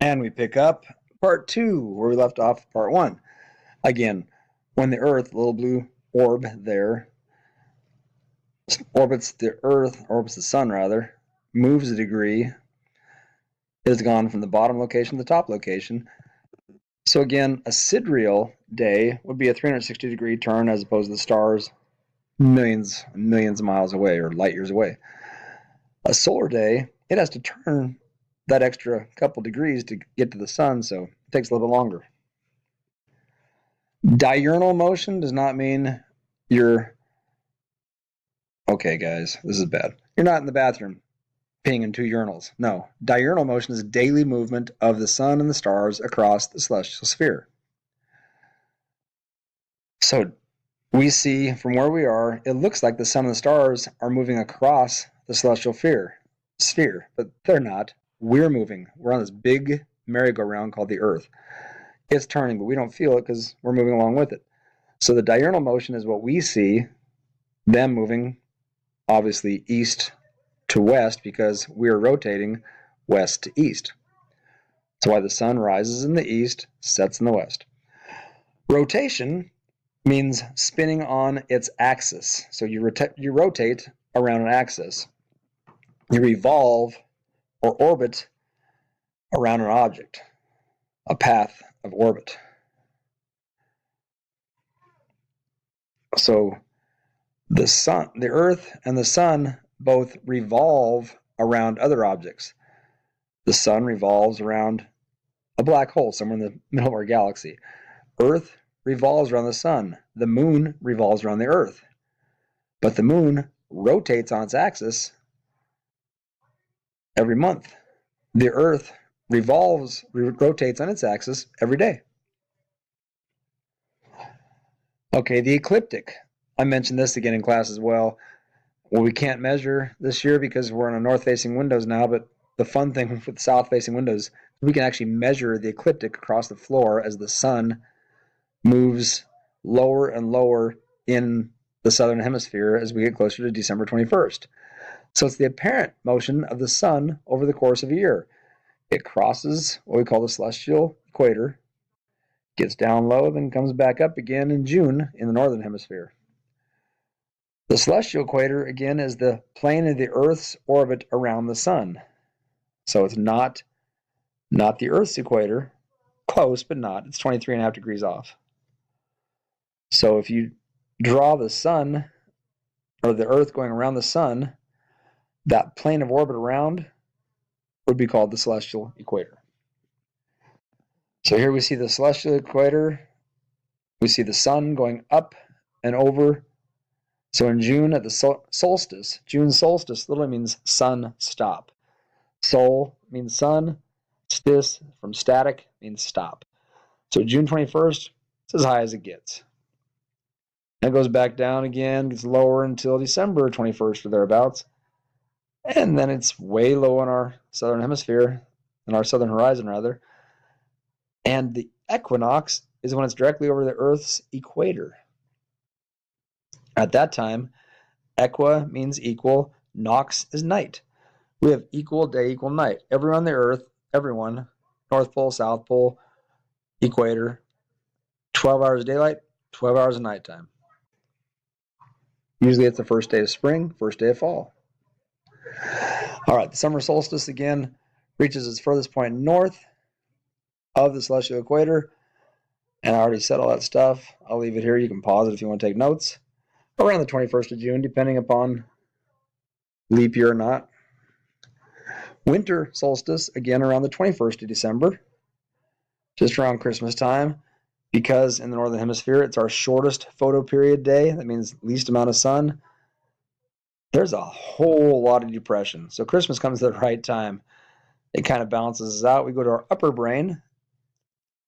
And we pick up part 2 where we left off part 1. Again, when the Earth, the little blue orb there, orbits the sun rather, moves a degree, it has gone from the bottom location to the top location. So again, a sidereal day would be a 360-degree turn as opposed to the stars millions and millions of miles away or light years away. A solar day, it has to turn that extra couple degrees to get to the sun, so it takes a little bit longer. Diurnal motion does not mean you're... Okay, guys, this is bad. You're not in the bathroom peeing in 2 urinals. No. Diurnal motion is daily movement of the sun and the stars across the celestial sphere. So we see from where we are, it looks like the sun and the stars are moving across the celestial sphere, but they're not. We're moving. We're on this big merry-go-round called the Earth. It's turning, but we don't feel it because we're moving along with it. So the diurnal motion is what we see, them moving obviously east to west because we're rotating west to east. That's why the sun rises in the east, sets in the west. Rotation means spinning on its axis. So you rotate around an axis. You revolve or orbit around an object, a path of orbit. So the Earth and the sun both revolve around other objects. The sun revolves around a black hole somewhere in the middle of our galaxy. Earth revolves around the sun. The moon revolves around the Earth. But the moon rotates on its axis every month. The Earth rotates on its axis every day. Okay, the ecliptic. I mentioned this again in class as well. Well, we can't measure this year because we're on north-facing windows now, but the fun thing with south-facing windows, we can actually measure the ecliptic across the floor as the sun moves lower and lower in the southern hemisphere as we get closer to December 21st. So it's the apparent motion of the sun over the course of a year. It crosses what we call the celestial equator, gets down low, then comes back up again in June in the northern hemisphere. The celestial equator, again, is the plane of the Earth's orbit around the sun. So it's not the Earth's equator, close but not. It's 23.5 degrees off. So if you draw the sun, or the Earth going around the sun, that plane of orbit around would be called the celestial equator. So here we see the celestial equator. We see the sun going up and over. So in June at the solstice, June solstice literally means sun stop. Sol means sun. Stis from static means stop. So June 21st, it's as high as it gets. And it goes back down again, gets lower until December 21st or thereabouts. And then it's way low in our southern hemisphere, in our southern horizon rather. And the equinox is when it's directly over the Earth's equator. At that time, equa means equal, nox is night. We have equal day, equal night. Everyone on the Earth, everyone, North Pole, South Pole, equator, 12 hours of daylight, 12 hours of nighttime. Usually it's the first day of spring, first day of fall. All right, the summer solstice again reaches its furthest point north of the celestial equator. And I already said all that stuff. I'll leave it here. You can pause it if you want to take notes. Around the 21st of June, depending upon leap year or not. Winter solstice, again, around the 21st of December, just around Christmas time, because in the northern hemisphere, it's our shortest photoperiod day. That means least amount of sun. There's a whole lot of depression. So Christmas comes at the right time. It kind of balances us out. We go to our upper brain,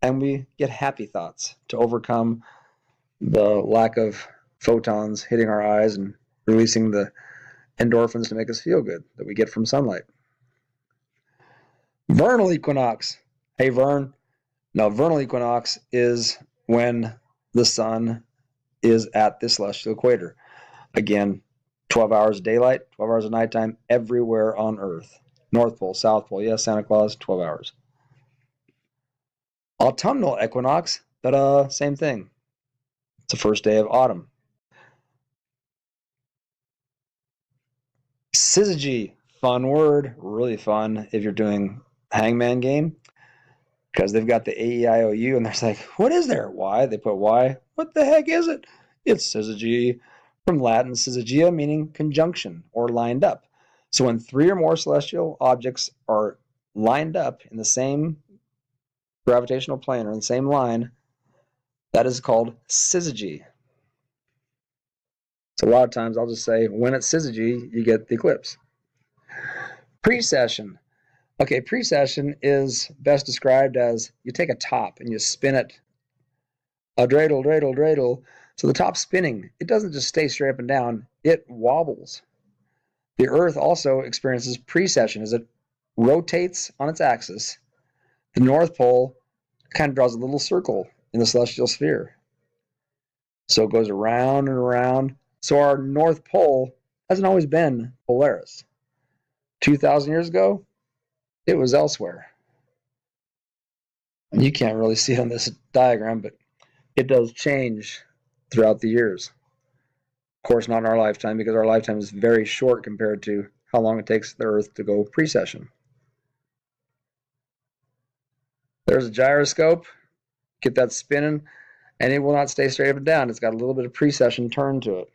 and we get happy thoughts to overcome the lack of photons hitting our eyes and releasing the endorphins to make us feel good that we get from sunlight. Vernal equinox. Hey, Vern. Now, vernal equinox is when the sun is at the celestial equator. Again, 12 hours of daylight, 12 hours of nighttime everywhere on Earth. North Pole, South Pole, yes, Santa Claus, 12 hours. Autumnal equinox, but same thing. It's the first day of autumn. Syzygy, fun word, really fun if you're doing hangman game, because they've got the AEIOU and there's like, what is there? Why? They put why. What the heck is it? It's syzygy, from Latin syzygia, meaning conjunction or lined up. So when three or more celestial objects are lined up in the same gravitational plane or in the same line, that is called syzygy. So a lot of times I'll just say, when it's syzygy, you get the eclipse. Precession. Okay, precession is best described as you take a top and you spin it a dreidel, dreidel, dreidel. So the top's spinning. It doesn't just stay straight up and down, it wobbles. The Earth also experiences precession as it rotates on its axis. The North Pole kind of draws a little circle in the celestial sphere. So it goes around and around. So our North Pole hasn't always been Polaris. 2,000 years ago, it was elsewhere. And you can't really see it on this diagram, but it does change throughout the years. Of course, not in our lifetime, because our lifetime is very short compared to how long it takes the Earth to go precession. There's a gyroscope. Get that spinning, and it will not stay straight up and down. It's got a little bit of precession turn to it.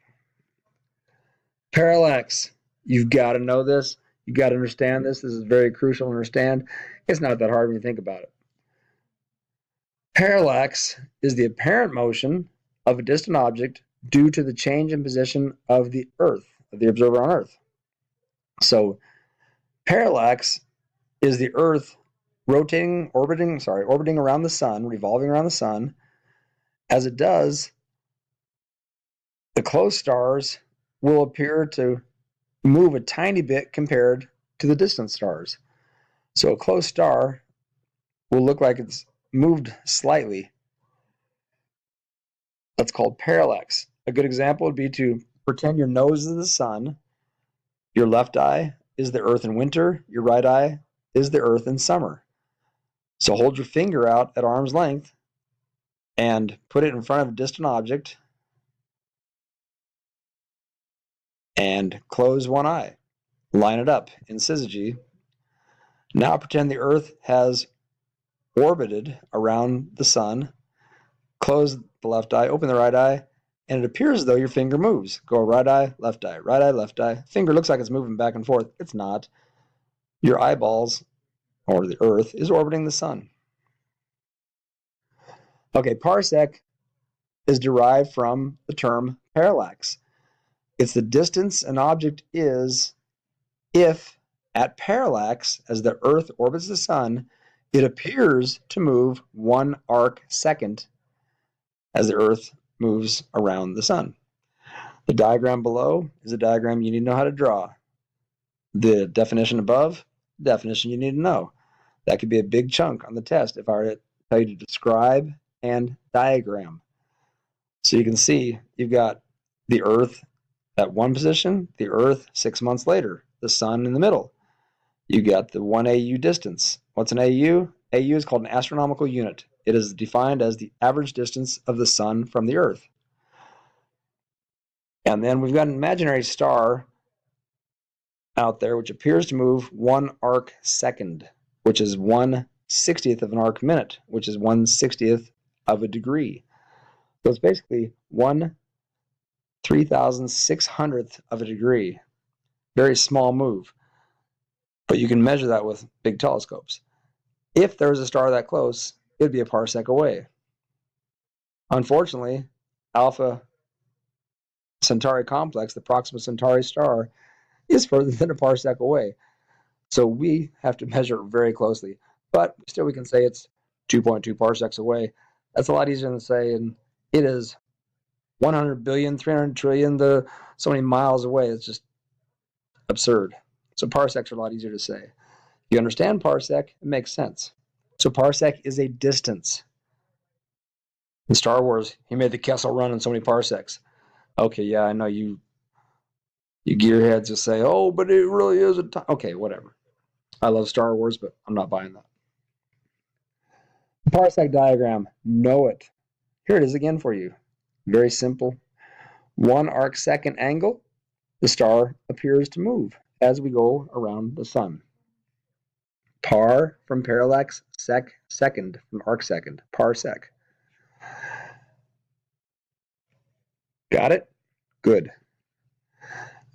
Parallax. You've got to know this. You've got to understand this. This is very crucial to understand. It's not that hard when you think about it. Parallax is the apparent motion of a distant object due to the change in position of the Earth, of the observer on Earth. So parallax is the Earth orbiting around the sun, revolving around the sun. As it does, the close stars will appear to move a tiny bit compared to the distant stars. So a close star will look like it's moved slightly. That's called parallax. A good example would be to pretend your nose is the sun, your left eye is the Earth in winter, your right eye is the Earth in summer. So hold your finger out at arm's length and put it in front of a distant object and close one eye. Line it up in syzygy. Now pretend the Earth has orbited around the sun. Close the left eye, open the right eye, and it appears as though your finger moves. Go right eye, left eye, right eye, left eye. Finger looks like it's moving back and forth. It's not. Your eyeballs, or the Earth, is orbiting the sun. Okay, parsec is derived from the term parallax. It's the distance an object is if, at parallax, as the Earth orbits the sun, it appears to move 1 arc second as the Earth moves around the sun. The diagram below is a diagram you need to know how to draw. The definition above, definition you need to know. That could be a big chunk on the test if I were to tell you to describe and diagram. So you can see you've got the Earth at one position, the Earth 6 months later, the sun in the middle. You got the 1 AU distance. What's an AU? AU is called an astronomical unit. It is defined as the average distance of the sun from the Earth. And then we've got an imaginary star out there which appears to move 1 arc second, which is 1/60th of an arc minute, which is 1/60th of a degree. So it's basically 1/3600th of a degree. Very small move. But you can measure that with big telescopes. If there was a star that close, it'd be a parsec away. Unfortunately, Alpha Centauri complex, the Proxima Centauri star, is further than a parsec away. So we have to measure it very closely. But still, we can say it's 2.2 parsecs away. That's a lot easier than saying it is 100 billion, 300 trillion, so many miles away. It's just absurd. So parsecs are a lot easier to say. If you understand parsec, it makes sense. So parsec is a distance. In Star Wars, he made the Kessel Run in so many parsecs. Okay, yeah, I know you gearheads will say, oh, but it really is a time. Okay, whatever. I love Star Wars, but I'm not buying that. Parsec diagram, know it. Here it is again for you. Very simple. 1 arc second angle, the star appears to move as we go around the sun. Par from parallax, second from arc second, parsec. Got it? Good.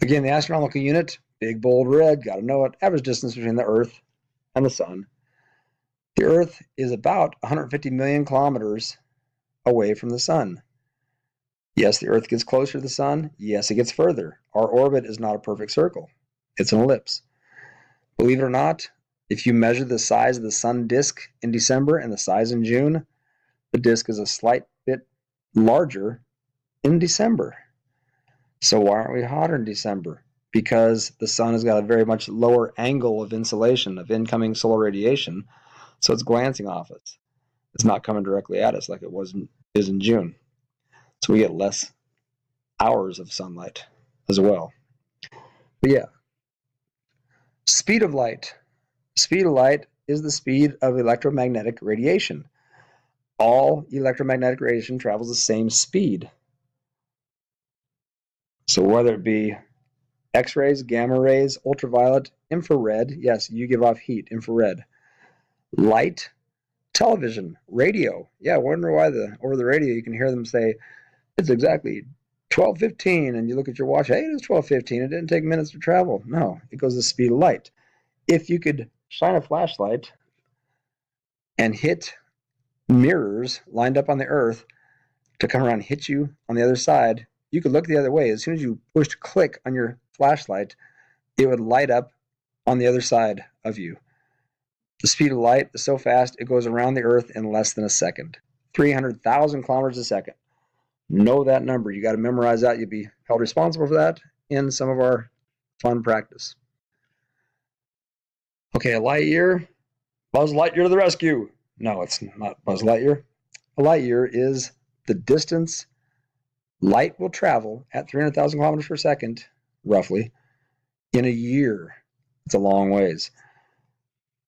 Again, the astronomical unit, big bold red, got to know it. Average distance between the Earth and the sun. The Earth is about 150 million kilometers away from the sun. Yes, the Earth gets closer to the sun. Yes, it gets further. Our orbit is not a perfect circle. It's an ellipse. Believe it or not, if you measure the size of the sun disk in December and the size in June, the disk is a slight bit larger in December. So why aren't we hotter in December? Because the sun has got a very much lower angle of insolation, of incoming solar radiation, so it's glancing off us. It's not coming directly at us like it is in June. So we get less hours of sunlight as well. But yeah, speed of light. Speed of light is the speed of electromagnetic radiation. All electromagnetic radiation travels the same speed. So whether it be X-rays, gamma rays, ultraviolet, infrared, yes, you give off heat, infrared. Light, television, radio. Yeah, wonder why over the radio you can hear them say, it's exactly 12:15, and you look at your watch, hey, it is 12:15, it didn't take minutes to travel. No, it goes the speed of light. If you could shine a flashlight and hit mirrors lined up on the Earth to come around and hit you on the other side, you could look the other way. As soon as you pushed click on your flashlight, it would light up on the other side of you. The speed of light is so fast, it goes around the Earth in less than a second. 300,000 kilometers a second. Know that number. You got to memorize that. You'll be held responsible for that in some of our fun practice. Okay, a light year. Buzz Lightyear to the rescue. No, it's not Buzz Lightyear. A light year is the distance light will travel at 300,000 kilometers per second, roughly, in a year. It's a long ways.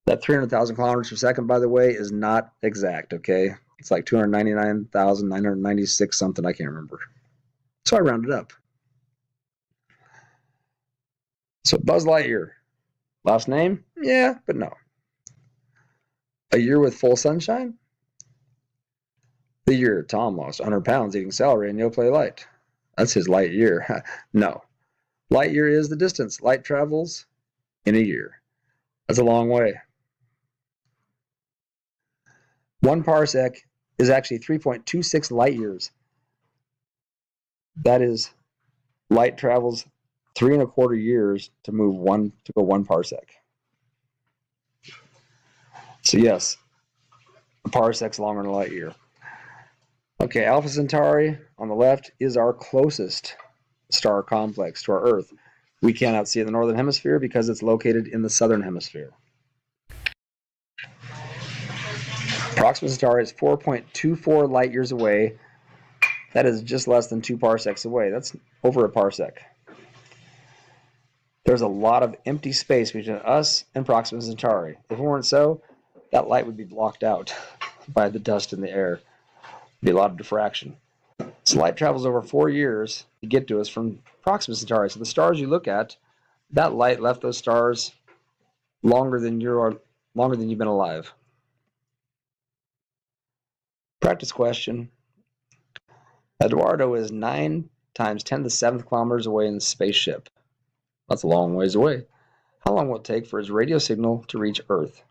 That 300,000 kilometers per second, by the way, is not exact, okay? It's like 299,996 something, I can't remember. So I rounded up. So Buzz Lightyear. Last name? Yeah, but no. A year with full sunshine? The year Tom lost 100 pounds eating celery and you'll play light. That's his light year. No. Light year is the distance light travels in a year. That's a long way. 1 parsec is actually 3.26 light years. That is, light travels 3.25 years to go 1 parsec. So yes, a parsec's longer than a light year. Okay, Alpha Centauri on the left is our closest star complex to our Earth. We cannot see it in the northern hemisphere because it's located in the southern hemisphere. Proxima Centauri is 4.24 light years away. That is just less than 2 parsecs away. That's over a parsec. There's a lot of empty space between us and Proxima Centauri. If it weren't so, that light would be blocked out by the dust in the air. There'd be a lot of diffraction. So light travels over 4 years to get to us from Proxima Centauri. So the stars you look at, that light left those stars longer than you've been alive. Practice question. Eduardo is 9 times 10 to the 7th kilometers away in the spaceship. That's a long ways away. How long will it take for his radio signal to reach Earth?